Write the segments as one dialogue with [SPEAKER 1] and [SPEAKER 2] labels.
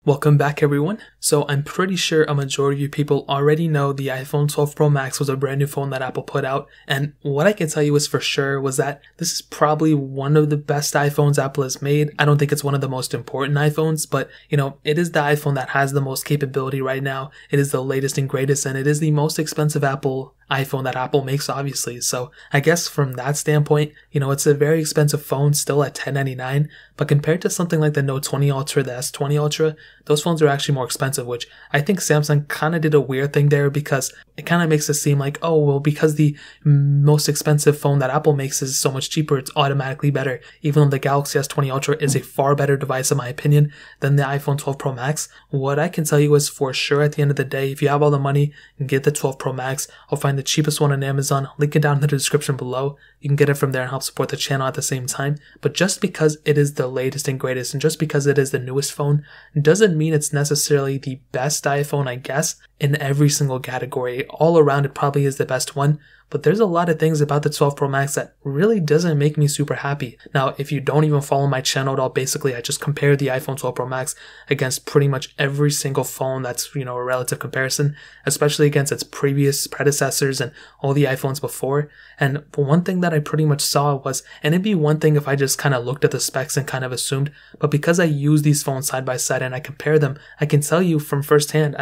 [SPEAKER 1] Welcome back everyone. So I'm pretty sure a majority of you people already know the iPhone 12 Pro Max was a brand new phone that Apple put out, and what I can tell you is for sure was that this is probably one of the best iPhones Apple has made. I don't think it's one of the most important iPhones, but it is the iPhone that has the most capability right now. It is the latest and greatest, and it is the most expensive iPhone that Apple makes, obviously. So I guess from that standpoint, it's a very expensive phone still at $1099, but compared to something like the Note 20 Ultra, the S20 Ultra, those phones are actually more expensive, which I think Samsung kind of did a weird thing there, because it kind of makes it seem like, oh, well, because the most expensive phone that Apple makes is so much cheaper, it's automatically better, even though the Galaxy S20 Ultra is a far better device, in my opinion, than the iPhone 12 Pro Max. What I can tell you is for sure at the end of the day, if you have all the money and get the 12 Pro Max, I'll find the cheapest one on Amazon, link it down in the description below. You can get it from there and help support the channel at the same time. But just because it is the latest and greatest, and just because it is the newest phone, doesn't mean it's necessarily the best iPhone, I guess, in every single category. All around, it probably is the best one, but there's a lot of things about the 12 Pro Max that really doesn't make me super happy. Now, if you don't even follow my channel at all, basically I just compare the iPhone 12 Pro Max against pretty much every single phone that's, a relative comparison, especially against its previous predecessors and all the iPhones before. And one thing that I pretty much saw was, and it'd be one thing if I just kind of looked at the specs and kind of assumed, but because I use these phones side by side and I compare them, I can tell you from firsthand,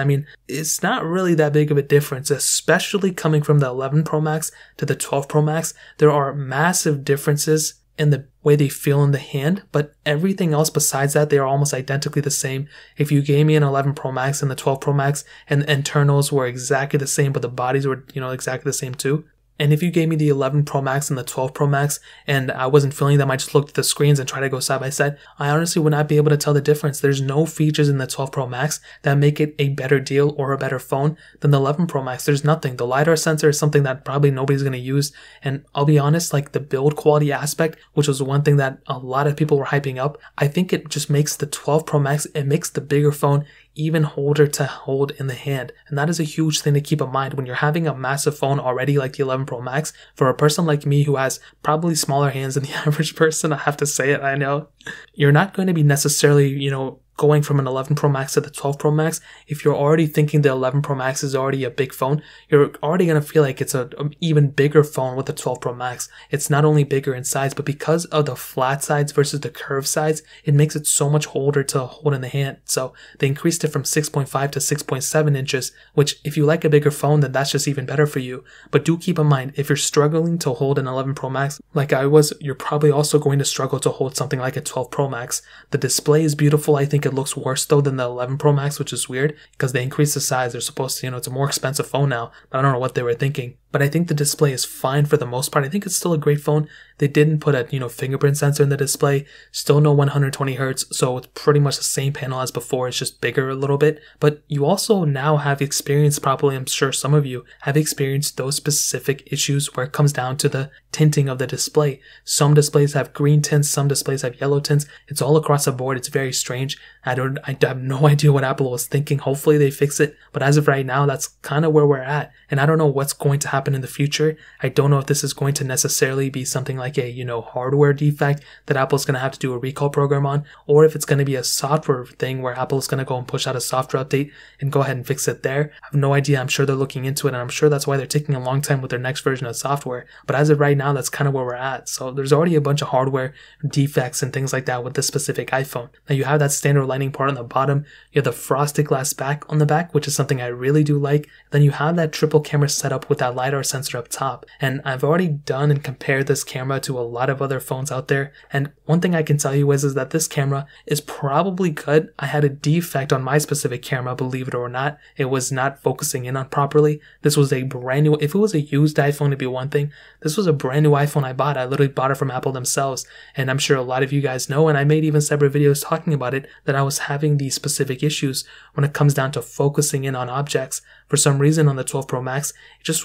[SPEAKER 1] it's not really that big of a difference, especially coming from the 11 Pro Max to the 12 Pro Max. There are massive differences in the way they feel in the hand, but everything else besides that, they are almost identically the same. If you gave me an 11 Pro Max and the 12 Pro Max, and the internals were exactly the same, but the bodies were, exactly the same too. And if you gave me the 11 Pro Max and the 12 Pro Max and I wasn't feeling them, I just looked at the screens and tried to go side by side, I honestly would not be able to tell the difference. There's no features in the 12 Pro Max that make it a better deal or a better phone than the 11 Pro Max. There's nothing. The LiDAR sensor is something that probably nobody's going to use. And I'll be honest, like the build quality aspect, which was one thing that a lot of people were hyping up, I think it just makes the 12 Pro Max, it makes the bigger phone even harder to hold in the hand. And that is a huge thing to keep in mind when you're having a massive phone already like the 11 Pro Max. For a person like me who has probably smaller hands than the average person, I have to say it, I know, you're not going to be necessarily, going from an 11 Pro Max to the 12 Pro Max. If you're already thinking the 11 Pro Max is already a big phone, you're already going to feel like it's an even bigger phone with the 12 Pro Max. It's not only bigger in size, but because of the flat sides versus the curved sides, it makes it so much harder to hold in the hand. So they increased it from 6.5 to 6.7 inches, which if you like a bigger phone, then that's just even better for you. But do keep in mind, if you're struggling to hold an 11 Pro Max like I was, you're probably also going to struggle to hold something like a 12 Pro Max. The display is beautiful. I think it looks worse though than the 11 Pro Max, which is weird because they increased the size. They're supposed to, it's a more expensive phone now, but I don't know what they were thinking. But I think the display is fine for the most part. I think it's still a great phone. They didn't put a, fingerprint sensor in the display. Still no 120 Hertz, so it's pretty much the same panel as before. It's just bigger a little bit. But you also now have experienced, probably I'm sure some of you have experienced those specific issues where it comes down to the tinting of the display. Some displays have green tints, some displays have yellow tints. It's all across the board. It's very strange. I have no idea what Apple was thinking. Hopefully they fix it. But as of right now, that's kind of where we're at. And I don't know what's going to happen in the future. I don't know if this is going to necessarily be something like a, hardware defect that Apple's going to have to do a recall program on, or if it's going to be a software thing where Apple's going to go and push out a software update and go ahead and fix it there. I have no idea. I'm sure they're looking into it, and I'm sure that's why they're taking a long time with their next version of software. But as of right now, that's kind of where we're at. So there's already a bunch of hardware defects and things like that with this specific iPhone. Now you have that standard lighting part on the bottom. You have the frosted glass back on the back, which is something I really do like. Then you have that triple camera setup with that LiDAR sensor up top. And I've already done and compared this camera to a lot of other phones out there. And one thing I can tell you is that this camera is probably good. I had a defect on my specific camera, believe it or not. It was not focusing in on properly. This was a brand new, if it was a used iPhone, it'd be one thing. This was a brand new iPhone I bought. I literally bought it from Apple themselves. And I'm sure a lot of you guys know, and I made even separate videos talking about it, that I was having these specific issues when it comes down to focusing in on objects. For some reason on the 12 Pro Max,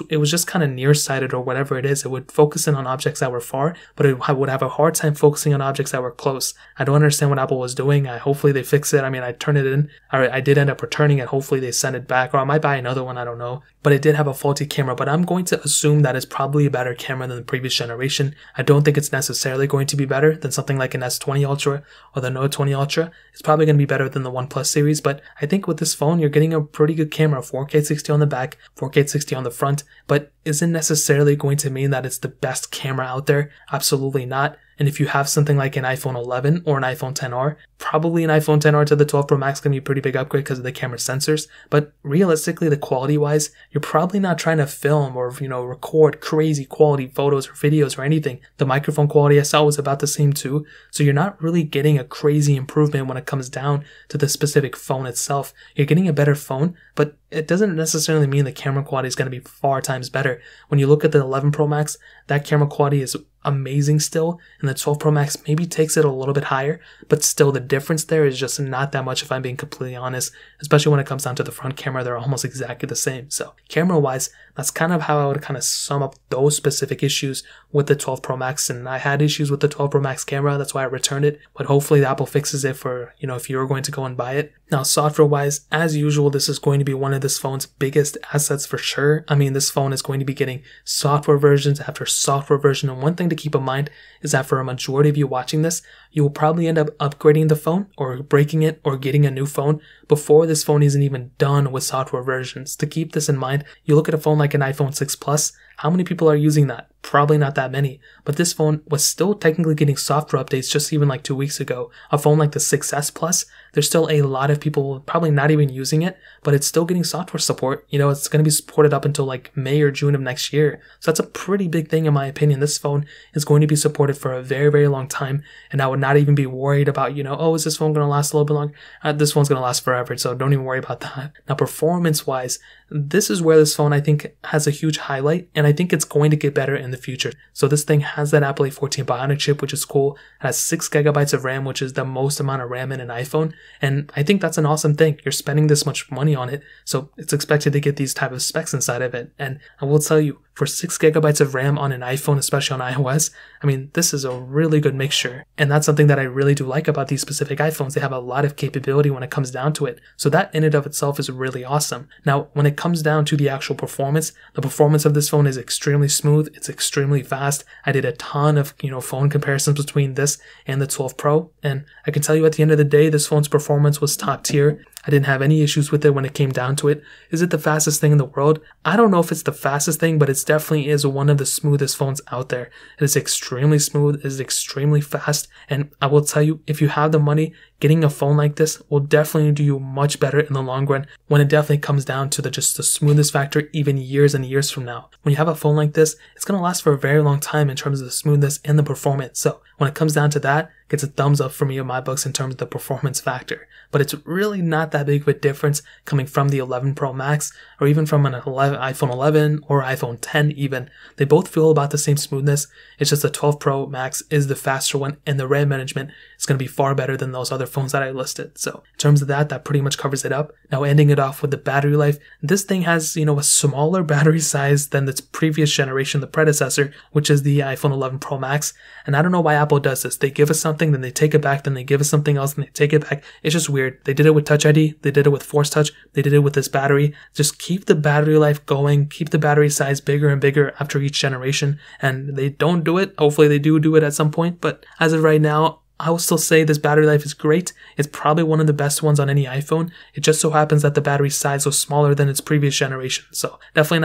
[SPEAKER 1] it was was just kind of nearsighted or whatever it is. It would focus in on objects that were far, but it would have a hard time focusing on objects that were close. I don't understand what Apple was doing. Hopefully they fix it. I mean, I turned it in. I did end up returning it. Hopefully they send it back, or I might buy another one. I don't know. But it did have a faulty camera, but I'm going to assume that it's probably a better camera than the previous generation. I don't think it's necessarily going to be better than something like an S20 Ultra or the Note 20 Ultra. It's probably going to be better than the OnePlus series, but I think with this phone, you're getting a pretty good camera, 4K 60 on the back, 4K 60 on the front, but isn't necessarily going to mean that it's the best camera out there. Absolutely not. And if you have something like an iPhone 11 or an iPhone XR, probably an iPhone XR to the 12 Pro Max can be a pretty big upgrade because of the camera sensors. But realistically, the quality-wise, you're probably not trying to film or, record crazy quality photos or videos or anything. The microphone quality I saw was about the same too. So you're not really getting a crazy improvement when it comes down to the specific phone itself. You're getting a better phone, but it doesn't necessarily mean the camera quality is going to be 4 times better. When you look at the 11 Pro Max, that camera quality is amazing still, and the 12 Pro Max maybe takes it a little bit higher, but still the difference there is just not that much if I'm being completely honest, especially when it comes down to the front camera. They're almost exactly the same. So camera wise, that's kind of how I would kind of sum up those specific issues with the 12 Pro Max. And I had issues with the 12 Pro Max camera, that's why I returned it, but hopefully Apple fixes it for, if you're going to go and buy it. Now software wise, as usual, this is going to be one of this phone's biggest assets for sure. I mean, this phone is going to be getting software versions after software version, and one thing to keep in mind is that for a majority of you watching this, you will probably end up upgrading the phone or breaking it or getting a new phone before this phone isn't even done with software versions. To keep this in mind, you look at a phone like an iPhone 6 Plus, how many people are using that? Probably not that many, but this phone was still technically getting software updates just even like 2 weeks ago. A phone like the 6S Plus, there's still a lot of people probably not even using it, but it's still getting software support. It's going to be supported up until like May or June of next year. So that's a pretty big thing in my opinion. This phone is going to be supported for a very, very long time, and I would not even be worried about, is this phone going to last a little bit longer? This phone's going to last forever, so don't even worry about that. Now, performance-wise, this is where this phone, I think, has a huge highlight, and I think it's going to get better in the future. So this thing has that Apple A14 Bionic chip, which is cool. It has 6 gigabytes of RAM, which is the most amount of RAM in an iPhone, and I think that's an awesome thing. You're spending this much money on it, so it's expected to get these type of specs inside of it. And I will tell you, for 6 gigabytes of RAM on an iPhone, especially on iOS, I mean, this is a really good mixture. And that's something that I really do like about these specific iPhones. They have a lot of capability when it comes down to it. So that in and of itself is really awesome. Now, when it comes down to the actual performance, the performance of this phone is extremely smooth. It's extremely fast. I did a ton of, phone comparisons between this and the 12 Pro. And I can tell you at the end of the day, this phone's performance was top tier. I didn't have any issues with it when it came down to it. Is it the fastest thing in the world? I don't know if it's the fastest thing, but it definitely is one of the smoothest phones out there. It is extremely smooth, it is extremely fast, and I will tell you, if you have the money, getting a phone like this will definitely do you much better in the long run when it definitely comes down to just the smoothness factor even years and years from now. When you have a phone like this, it's going to last for a very long time in terms of the smoothness and the performance. So when it comes down to that, it gets a thumbs up for me in my books in terms of the performance factor. But it's really not that big of a difference coming from the 11 Pro Max or even from an iPhone 11 or iPhone 10 even. They both feel about the same smoothness. It's just the 12 Pro Max is the faster one, and the RAM management is going to be far better than those other phones that I listed. So in terms of that pretty much covers it up. Now ending it off with the battery life, this thing has, a smaller battery size than its previous generation, the predecessor, which is the iPhone 11 Pro Max. And I don't know why Apple does this. They give us something, then they take it back, then they give us something else, and they take it back. It's just weird. They did it with Touch ID, they did it with Force Touch, they did it with this battery. Just keep the battery life going, keep the battery size bigger and bigger after each generation, and they don't do it. Hopefully they do it at some point, but as of right now, I will still say this battery life is great. It's probably one of the best ones on any iPhone. It just so happens that the battery size was smaller than its previous generation. So definitely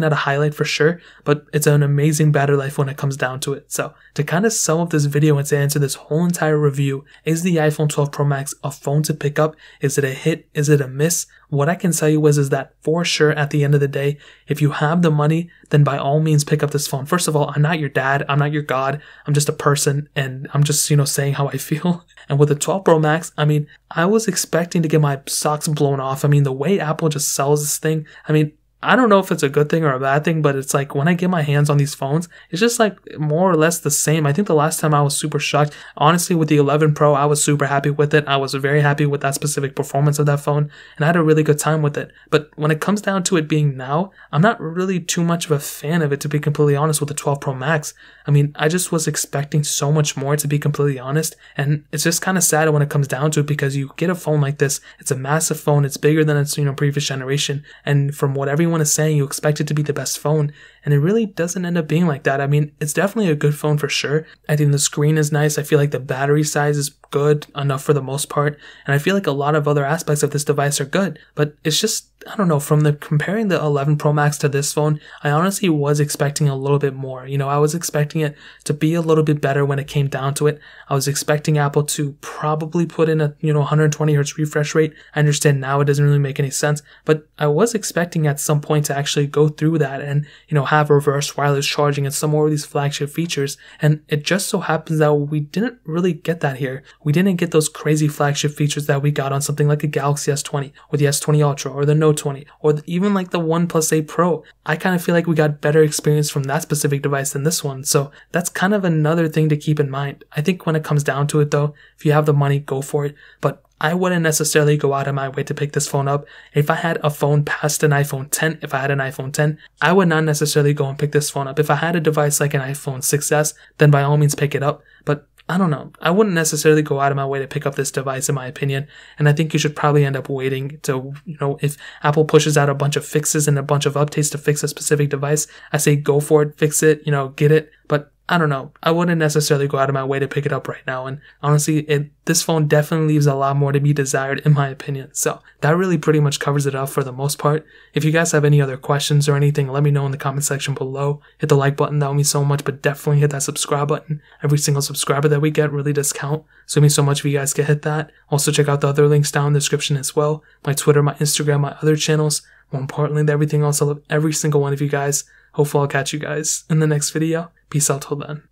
[SPEAKER 1] not a highlight for sure, but it's an amazing battery life when it comes down to it. So to kind of sum up this video and to answer this whole entire review, is the iPhone 12 Pro Max a phone to pick up? Is it a hit? Is it a miss? What I can tell you is that for sure at the end of the day, if you have the money, then by all means pick up this phone. First of all, I'm not your dad, I'm not your god, I'm just a person, and I'm just, saying how I feel. And with the 12 Pro Max, I mean, I was expecting to get my socks blown off. I mean, the way Apple just sells this thing, I mean, I don't know if it's a good thing or a bad thing, but it's like when I get my hands on these phones, it's just like more or less the same. I think the last time I was super shocked, honestly, with the 11 Pro, I was super happy with it. I was very happy with that specific performance of that phone, and I had a really good time with it. But when it comes down to it being now, I'm not really too much of a fan of it, to be completely honest, with the 12 Pro Max. I mean, I just was expecting so much more, to be completely honest, and it's just kind of sad when it comes down to it, because you get a phone like this, it's a massive phone, it's bigger than its previous generation, and from what everyone is saying, you expect it to be the best phone, and it really doesn't end up being like that. I mean, it's definitely a good phone for sure. I think the screen is nice. I feel like the battery size is good enough for the most part, and I feel like a lot of other aspects of this device are good, but it's just, I don't know, from the comparing the 11 Pro Max to this phone, I honestly was expecting a little bit more. I was expecting it to be a little bit better when it came down to it. I was expecting Apple to probably put in a 120 Hz refresh rate. I understand now it doesn't really make any sense, but I was expecting at some point to actually go through that and have reverse wireless charging and some more of these flagship features, and it just so happens that we didn't really get that here. We didn't get those crazy flagship features that we got on something like a Galaxy S20 or the S20 Ultra or the Note 20 or even like the OnePlus 8 Pro. I kind of feel like we got better experience from that specific device than this one, so that's kind of another thing to keep in mind. I think when it comes down to it though, if you have the money, go for it, but I wouldn't necessarily go out of my way to pick this phone up. If I had a phone past an iPhone 10, if I had an iPhone 10, I would not necessarily go and pick this phone up. If I had a device like an iPhone 6s, then by all means pick it up, but I don't know. I wouldn't necessarily go out of my way to pick up this device, in my opinion. And I think you should probably end up waiting to, if Apple pushes out a bunch of fixes and a bunch of updates to fix a specific device, I say go for it, fix it, get it. But I don't know. I wouldn't necessarily go out of my way to pick it up right now. And honestly, this phone definitely leaves a lot more to be desired, in my opinion. So that really pretty much covers it up for the most part. If you guys have any other questions or anything, let me know in the comment section below. Hit the like button, that would mean so much, but definitely hit that subscribe button. Every single subscriber that we get really does count. So it means so much if you guys can hit that. Also check out the other links down in the description as well. My Twitter, my Instagram, my other channels. More importantly than everything else, I love every single one of you guys. Hopefully I'll catch you guys in the next video. Peace out till then.